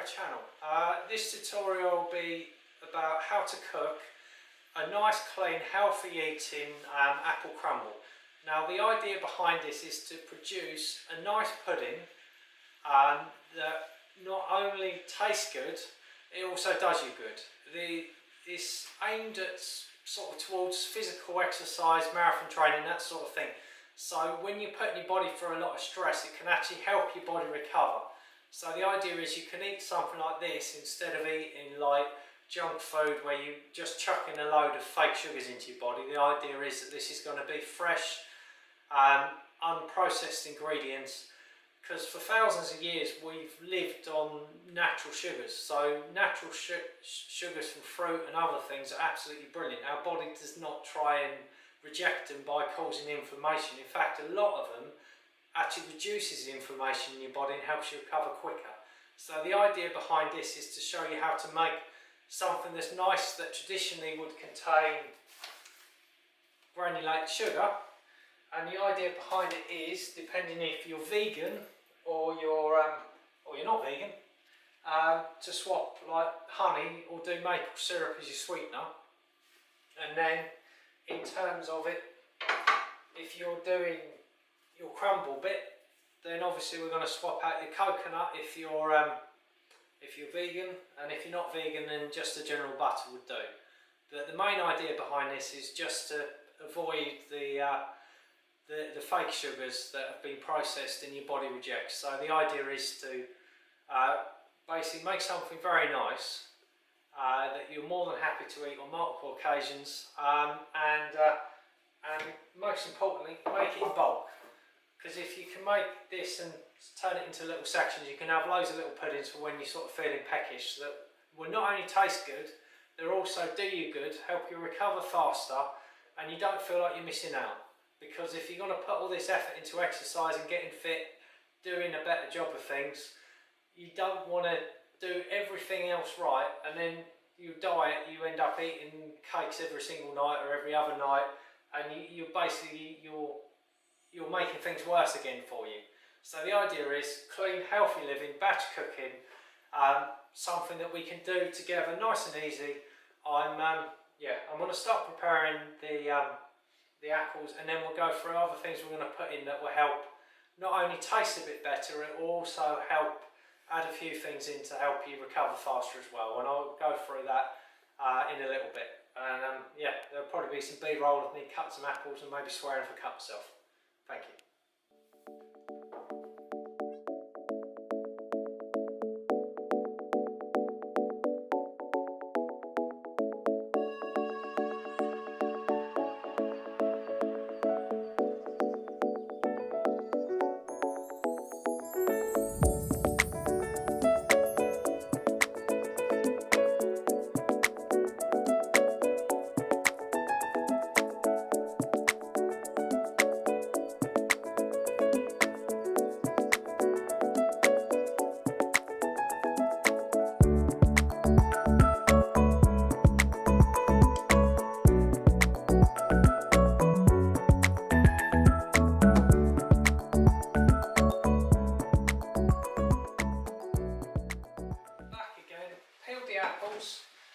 our channel. This tutorial will be about how to cook a nice, clean, healthy eating apple crumble. Now the idea behind this is to produce a nice pudding that not only tastes good, it also does you good. It's aimed at sort of towards physical exercise, marathon training, that sort of thing. So when you're putting your body through a lot of stress, it can actually help your body recover. So the idea is you can eat something like this instead of eating like junk food where you just chucking a load of fake sugars into your body. The idea is that this is going to be fresh, unprocessed ingredients, because for thousands of years we've lived on natural sugars. So natural sugars from fruit and other things are absolutely brilliant. Our body does not try and reject them by causing inflammation. In fact, a lot of them actually reduces the inflammation in your body and helps you recover quicker. So the idea behind this is to show you how to make something that's nice that traditionally would contain granulated sugar. And the idea behind it is, depending if you're vegan or you're not vegan, to swap like honey or do maple syrup as your sweetener. And then in terms of it, if you're doing your crumble bit, then obviously we're going to swap out your coconut if you're vegan, and if you're not vegan then just a general butter would do. But the main idea behind this is just to avoid the fake sugars that have been processed and your body rejects. So the idea is to basically make something very nice that you're more than happy to eat on multiple occasions, and most importantly, make it in bulk. Because if you can make this and turn it into little sections, you can have loads of little puddings for when you're sort of feeling peckish, that will not only taste good, they'll also do you good, help you recover faster, and you don't feel like you're missing out. Because if you're going to put all this effort into exercise and getting fit, doing a better job of things, you don't want to do everything else right, and then your diet, you end up eating cakes every single night or every other night, and you're making things worse again for you. So the idea is clean, healthy living, batch cooking, something that we can do together, nice and easy. I'm going to start preparing the apples, and then we'll go through other things we're going to put in that will help not only taste a bit better, it will also help add a few things in to help you recover faster as well. And I'll go through that in a little bit. And there'll probably be some B-roll of me cutting some apples and maybe swearing if I cut myself. Thank you.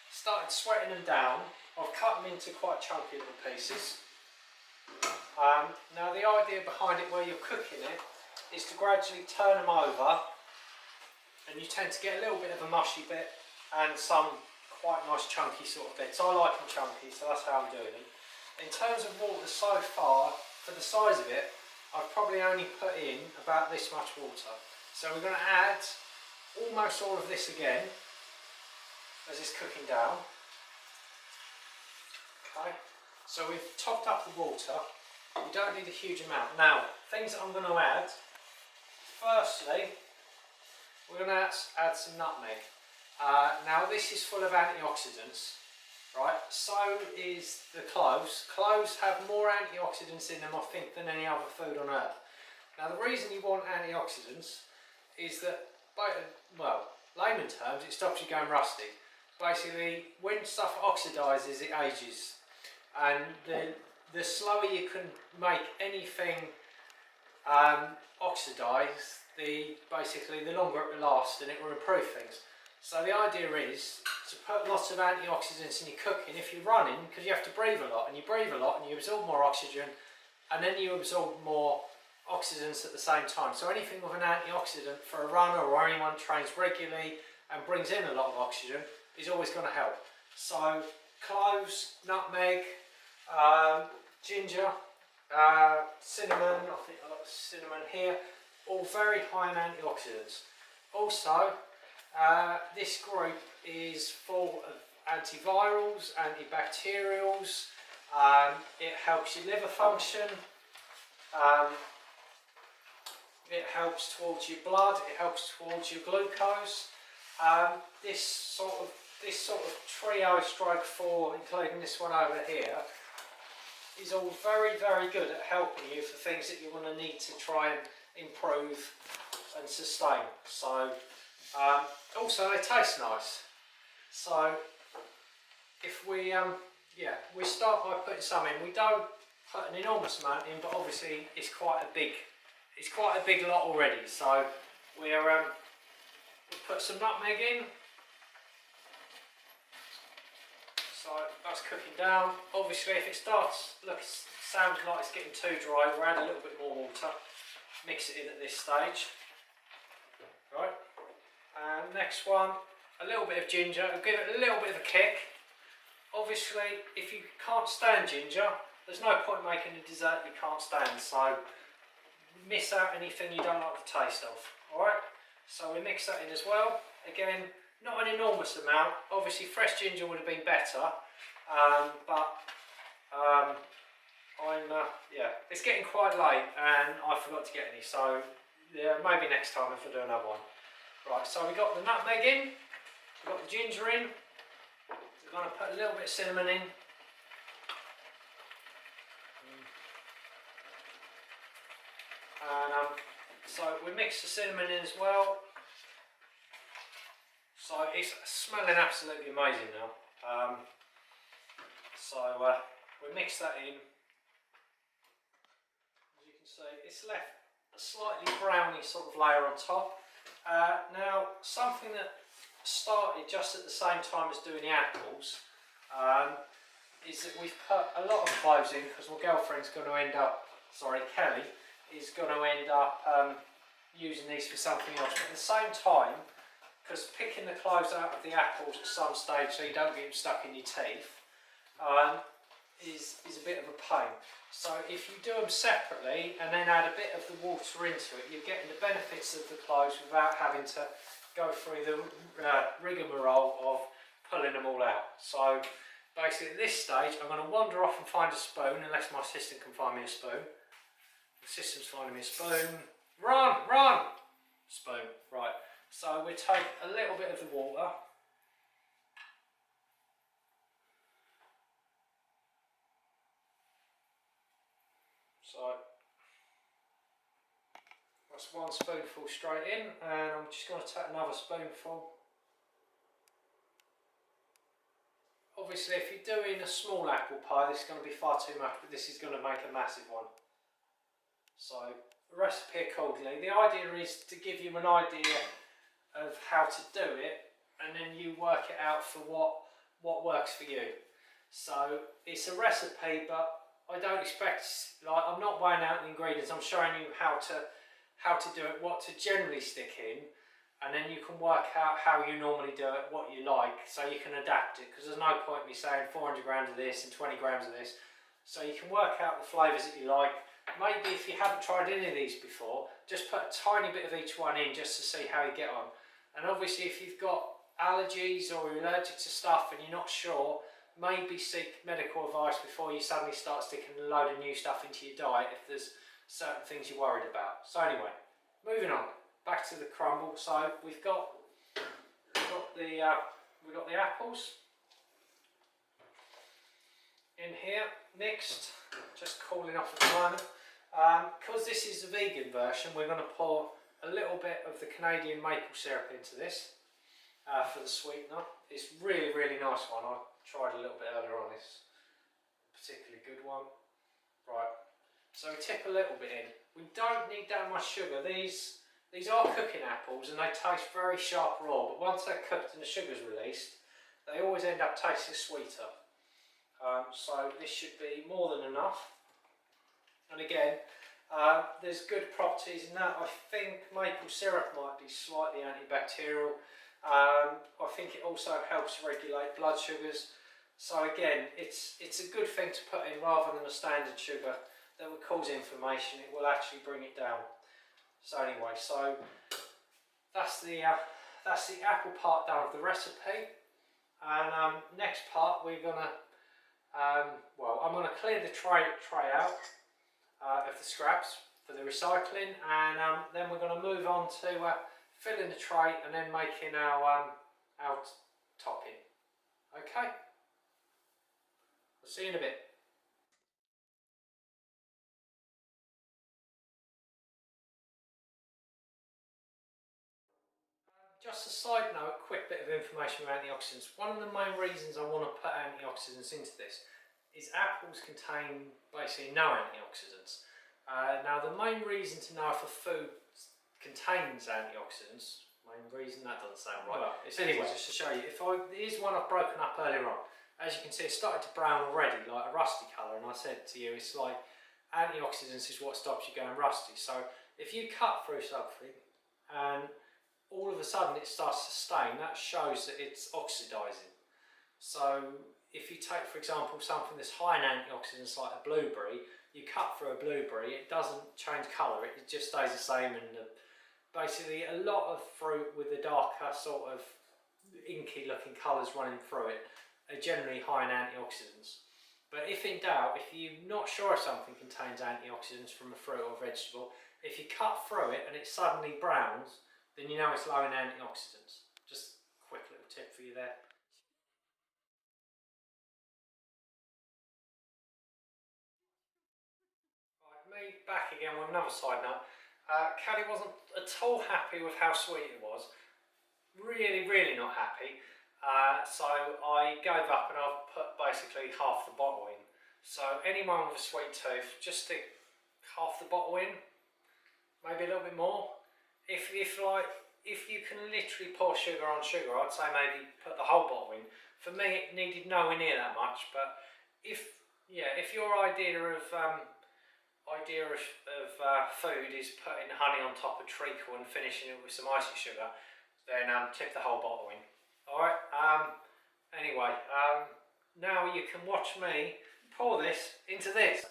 Started sweating them down. I've cut them into quite chunky little pieces. Now the idea behind it where you're cooking it is to gradually turn them over, and you tend to get a little bit of a mushy bit and some quite nice chunky sort of bits. I like them chunky, so that's how I'm doing them. In terms of water so far, for the size of it, I've probably only put in about this much water. So we're going to add almost all of this again as it's cooking down. Okay, so we've topped up the water. You don't need a huge amount. Now, things that I'm going to add. Firstly, we're going to add some nutmeg. Now this is full of antioxidants, right? So is the cloves. Cloves have more antioxidants in them, I think, than any other food on earth. Now the reason you want antioxidants is that, well, layman terms, it stops you going rusty. Basically, when stuff oxidises, it ages, and the slower you can make anything oxidise, the longer it will last, and it will improve things. So the idea is to put lots of antioxidants in your cooking if you're running, because you have to breathe a lot, and you breathe a lot and you absorb more oxygen, and then you absorb more oxidants at the same time. So anything with an antioxidant for a runner or anyone who trains regularly and brings in a lot of oxygen is always going to help. So cloves, nutmeg, ginger, cinnamon, I think I've got cinnamon here, all very high in antioxidants. Also, this group is full of antivirals, antibacterials, it helps your liver function, it helps towards your blood, it helps towards your glucose. This sort of trio stroke 4, including this one over here, is all very, very good at helping you for things that you're going to need to try and improve and sustain. So also they taste nice. So if we we start by putting some in. We don't put an enormous amount in, but obviously it's quite a big lot already. So we put some nutmeg in. So that's cooking down. Obviously if it sounds like it's getting too dry, we'll add a little bit more water. Mix it in at this stage. Right. And next one, a little bit of ginger. It'll give it a little bit of a kick. Obviously if you can't stand ginger, there's no point making a dessert you can't stand. So miss out anything you don't like the taste of. Alright. So we mix that in as well. Again, not an enormous amount. Obviously fresh ginger would have been better, it's getting quite late and I forgot to get any, so yeah, maybe next time if I do another one. Right, so we got the nutmeg in, we got the ginger in, we're going to put a little bit of cinnamon in. And so we mix the cinnamon in as well. So it's smelling absolutely amazing now. We mix that in. As you can see, it's left a slightly browny sort of layer on top. Now, something that started just at the same time as doing the apples is that we've put a lot of cloves in, because my girlfriend's going to end up, Kelly, is going to end up using these for something else. But at the same time, because picking the cloves out of the apples at some stage so you don't get them stuck in your teeth is a bit of a pain. So if you do them separately and then add a bit of the water into it, you're getting the benefits of the cloves without having to go through the rigmarole of pulling them all out. So basically at this stage I'm going to wander off and find a spoon, unless my assistant can find me a spoon. The assistant's finding me a spoon. Run! Run! Spoon. Right. So we take a little bit of the water. So that's one spoonful straight in, and I'm just going to take another spoonful. Obviously if you're doing a small apple pie, this is going to be far too much, but this is going to make a massive one. So the recipe accordingly. The idea is to give you an idea of how to do it, and then you work it out for what works for you. So it's a recipe, but I don't expect, I'm not weighing out the ingredients. I'm showing you how to do it, what to generally stick in, and then you can work out how you normally do it, what you like, so you can adapt it. Because there's no point in me saying 400 grams of this and 20 grams of this. So you can work out the flavours that you like. Maybe if you haven't tried any of these before, just put a tiny bit of each one in just to see how you get on. And obviously if you've got allergies or you're allergic to stuff and you're not sure, maybe seek medical advice before you suddenly start sticking a load of new stuff into your diet if there's certain things you're worried about. So anyway, moving on, back to the crumble. So we've got the apples in here, mixed, just cooling off at the moment. Because this is the vegan version, we're going to pour a little bit of the Canadian maple syrup into this for the sweetener. It's really, really nice one. I tried a little bit earlier on. It's a particularly good one. Right, so we tip a little bit in. We don't need that much sugar. These These are cooking apples and they taste very sharp raw, but once they're cooked and the sugar's released, they always end up tasting sweeter. So this should be more than enough. And again, there's good properties in that. I think maple syrup might be slightly antibacterial. I think it also helps regulate blood sugars. So again, it's a good thing to put in rather than a standard sugar that would cause inflammation. It will actually bring it down. So anyway, so that's the apple part done of the recipe. And next part we're gonna I'm gonna clear the tray out of the scraps for the recycling, and then we're gonna move on to filling the tray and then making our topping. Okay, I'll see you in a bit. Just a side note, quick bit of information about antioxidants. One of the main reasons I want to put antioxidants into this is apples contain basically no antioxidants. Now the main reason to know if a food contains antioxidants, main reason, that doesn't sound right. Well, anyway, just to show you, here's one I've broken up earlier on. As you can see, it's started to brown already, like a rusty colour, and I said to you, it's like antioxidants is what stops you going rusty. So if you cut through something and all of a sudden it starts to stain, that shows that it's oxidizing. So if you take, for example, something that's high in antioxidants like a blueberry, you cut through a blueberry, it doesn't change colour, it just stays the same. And basically a lot of fruit with the darker sort of inky looking colours running through it are generally high in antioxidants. But if in doubt, if you're not sure if something contains antioxidants from a fruit or vegetable, if you cut through it and it suddenly browns, then you know it's low in antioxidants. Just a quick little tip for you there. Right, me back again with another side note. Callie wasn't at all happy with how sweet it was. Really not happy. So I gave up and I've put basically half the bottle in. So anyone with a sweet tooth, just stick half the bottle in, maybe a little bit more. If you can literally pour sugar on sugar, I'd say maybe put the whole bottle in. For me, it needed nowhere near that much. But if your idea of food is putting honey on top of treacle and finishing it with some icing sugar, then tip the whole bottle in. All right. Anyway, now you can watch me pour this into this.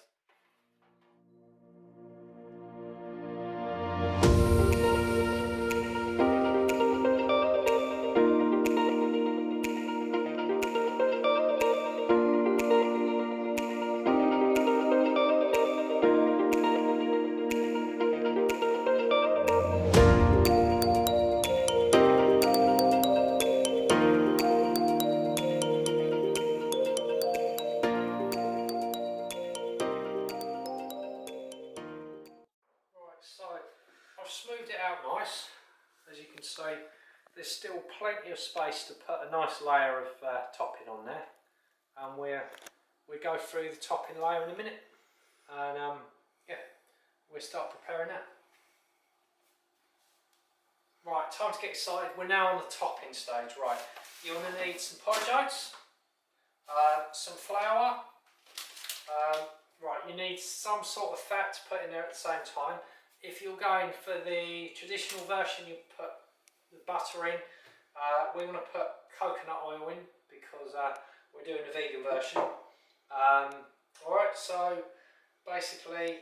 I've smoothed it out nice. As you can see, there's still plenty of space to put a nice layer of topping on there, and we go through the topping layer in a minute, and we'll start preparing that. Right, time to get excited. We're now on the topping stage. Right, you're going to need some porridge oats, some flour. Right, you need some sort of fat to put in there at the same time. If you're going for the traditional version, you put the butter in. We're going to put coconut oil in because we're doing a vegan version. Alright, so basically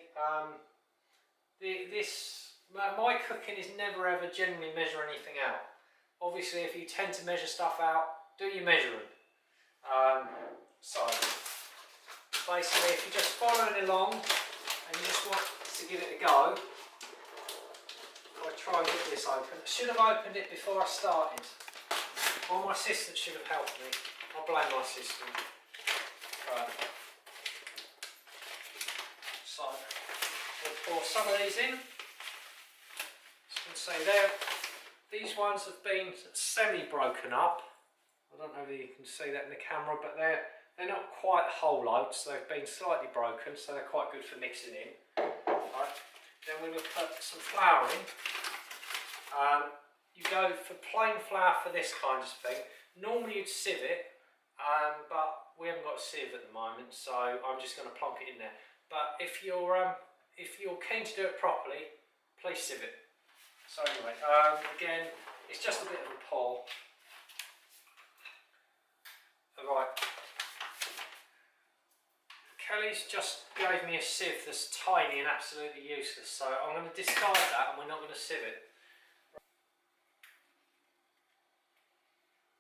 my cooking is never ever generally measure anything out. Obviously if you tend to measure stuff out, do your measuring. So basically if you're just following along and you just want to give it a go, I'll try and get this open. I should have opened it before I started. Well, my assistant should have helped me. I blame my assistant. Right. So we'll pour some of these in. As you can see there, these ones have been semi-broken up. I don't know if you can see that in the camera, but they're not quite whole oats. They've been slightly broken, so they're quite good for mixing in. Right. Then we're going to put some flour in. You go for plain flour for this kind of thing. Normally you'd sieve it, but we haven't got a sieve at the moment, so I'm just going to plonk it in there. But if you're keen to do it properly, please sieve it. So anyway, again, it's just a bit of a pour. Alright. Kelly's just gave me a sieve that's tiny and absolutely useless, so I'm going to discard that and we're not going to sieve it.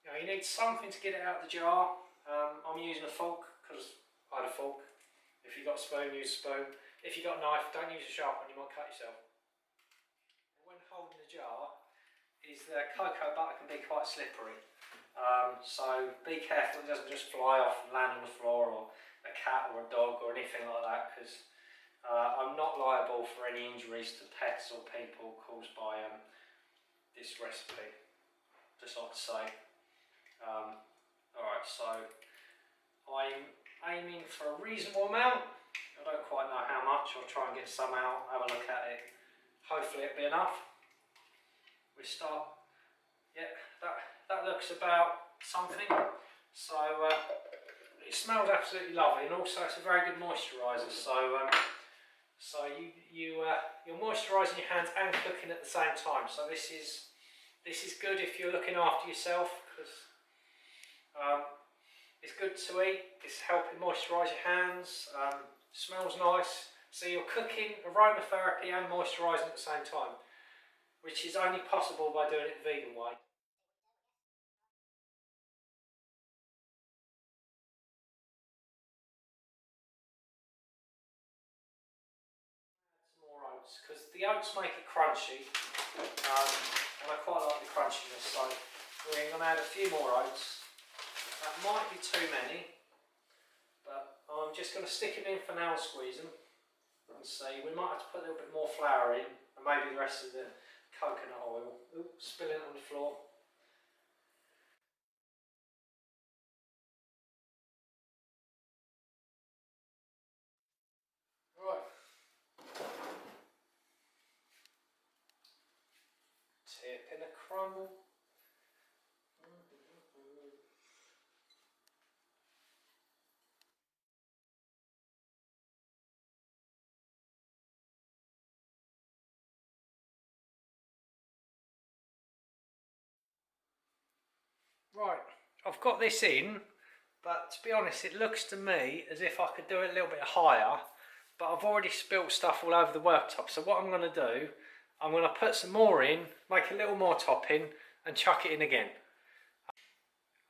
Now you need something to get it out of the jar. I'm using a fork because I had a fork. If you've got a spoon, use a spoon. If you've got a knife, don't use a sharp one, you might cut yourself. When holding the jar, the cocoa butter can be quite slippery. So be careful it doesn't just fly off and land on the floor, or a cat or a dog or anything like that, because I'm not liable for any injuries to pets or people caused by this recipe, just like to say. Alright, so I'm aiming for a reasonable amount. I don't quite know how much. I'll try and get some out, have a look at it. Hopefully it'll be enough. We start, yeah, that looks about something. So it smells absolutely lovely, and also it's a very good moisturiser. So you're moisturising your hands and cooking at the same time. So this is good if you're looking after yourself, because it's good to eat. It's helping moisturise your hands. Smells nice. So you're cooking, aromatherapy and moisturising at the same time, which is only possible by doing it the vegan way. Add some more oats, because the oats make it crunchy, and I quite like the crunchiness, so we're going to add a few more oats. That might be too many, but I'm just going to stick them in for now and squeeze them and see. We might have to put a little bit more flour in, and maybe the rest of the coconut oil. Ooh, spilling it on the floor. Right. Tip in a crumble. Right, I've got this in, but to be honest, it looks to me as if I could do it a little bit higher, but I've already spilt stuff all over the worktop. So what I'm going to do, I'm going to put some more in, make a little more topping, and chuck it in again.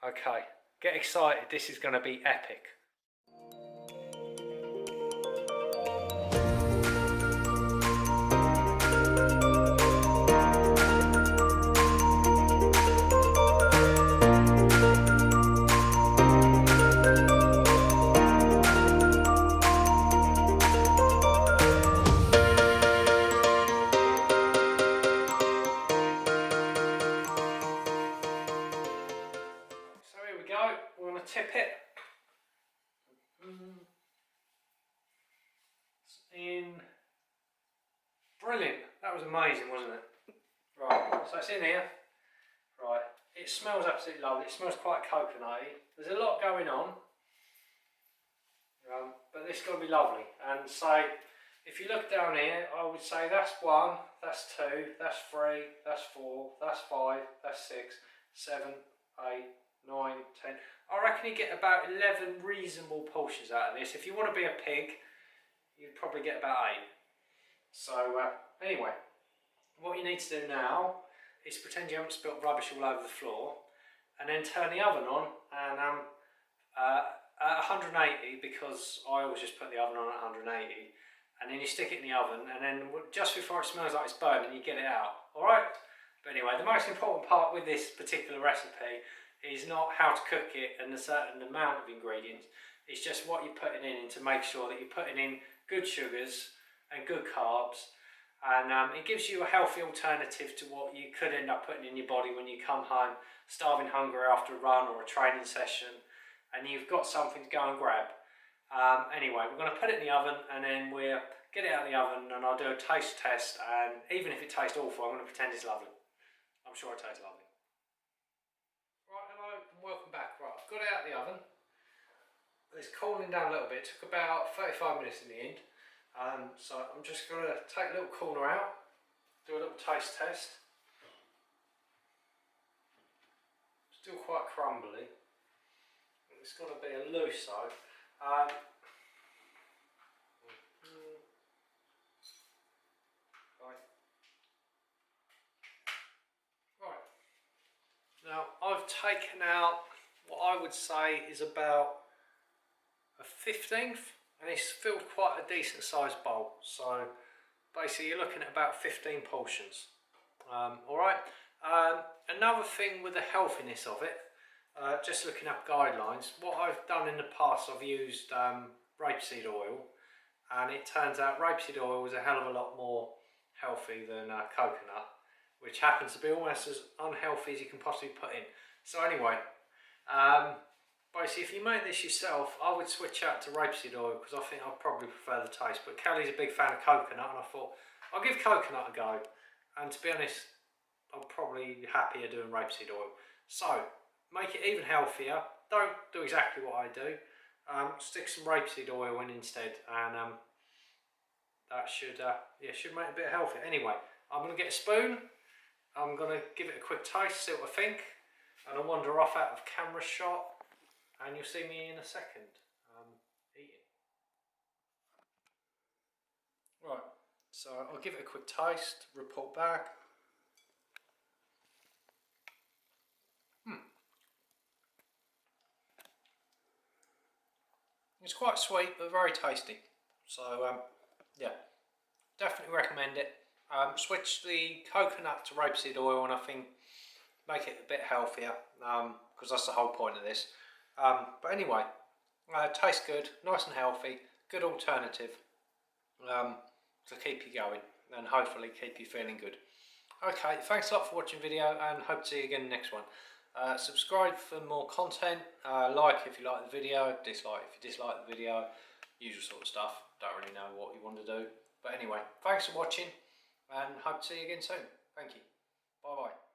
Okay, get excited, this is going to be epic. We're going to tip it in. Brilliant, that was amazing, wasn't it? Right, so it's in here. Right, it smells absolutely lovely. It smells quite coconutty. There's a lot going on, but this is going to be lovely. And so if you look down here, I would say that's 1, that's 2, that's 3, that's 4, that's 5, that's 6, 7, 8, 9, 10. I reckon you get about 11 reasonable portions out of this. If you want to be a pig, you'd probably get about 8. So anyway, what you need to do now is pretend you haven't spilt rubbish all over the floor, and then turn the oven on and at 180, because I always just put the oven on at 180, and then you stick it in the oven, and then just before it smells like it's burning, you get it out. Alright? But anyway, the most important part with this particular recipe is not how to cook it and a certain amount of ingredients. It's just what you're putting in to make sure that you're putting in good sugars and good carbs, and it gives you a healthy alternative to what you could end up putting in your body when you come home starving hungry after a run or a training session, and you've got something to go and grab. Anyway, we're going to put it in the oven, and then we'll get it out of the oven, and I'll do a taste test, and even if it tastes awful, I'm going to pretend it's lovely. I'm sure it tastes lovely. Right, hello and welcome back. Right, I've got it out of the oven. It's cooling down a little bit. It took about 35 minutes in the end. So I'm just going to take a little corner out, do a little taste test. Still quite crumbly. It's got to be a loose though. Right. Now I've taken out what I would say is about a 15th, and it's filled quite a decent sized bowl. So basically you're looking at about 15 portions. Alright. Another thing with the healthiness of it, just looking up guidelines, what I've done in the past, I've used rapeseed oil, and it turns out rapeseed oil is a hell of a lot more healthy than coconut, which happens to be almost as unhealthy as you can possibly put in. So anyway, basically if you make this yourself, I would switch out to rapeseed oil because I think I'd probably prefer the taste. But Kelly's a big fan of coconut, and I thought I'll give coconut a go. And to be honest, I'm probably happier doing rapeseed oil. So make it even healthier. Don't do exactly what I do. Stick some rapeseed oil in instead, and that should make it a bit healthier. Anyway, I'm going to get a spoon. I'm going to give it a quick taste, see what I think, and I'll wander off out of camera shot, and you'll see me in a second eating. Right, so I'll give it a quick taste, report back. It's quite sweet but very tasty. So yeah, definitely recommend it. Switch the coconut to rapeseed oil, and I think make it a bit healthier, because that's the whole point of this. But anyway, tastes good, nice and healthy, good alternative to keep you going and hopefully keep you feeling good. Okay, thanks a lot for watching the video, and hope to see you again in the next one. Subscribe for more content, like if you like the video, dislike if you dislike the video, usual sort of stuff. Don't really know what you want to do, but anyway, thanks for watching and hope to see you again soon. Thank you. Bye bye.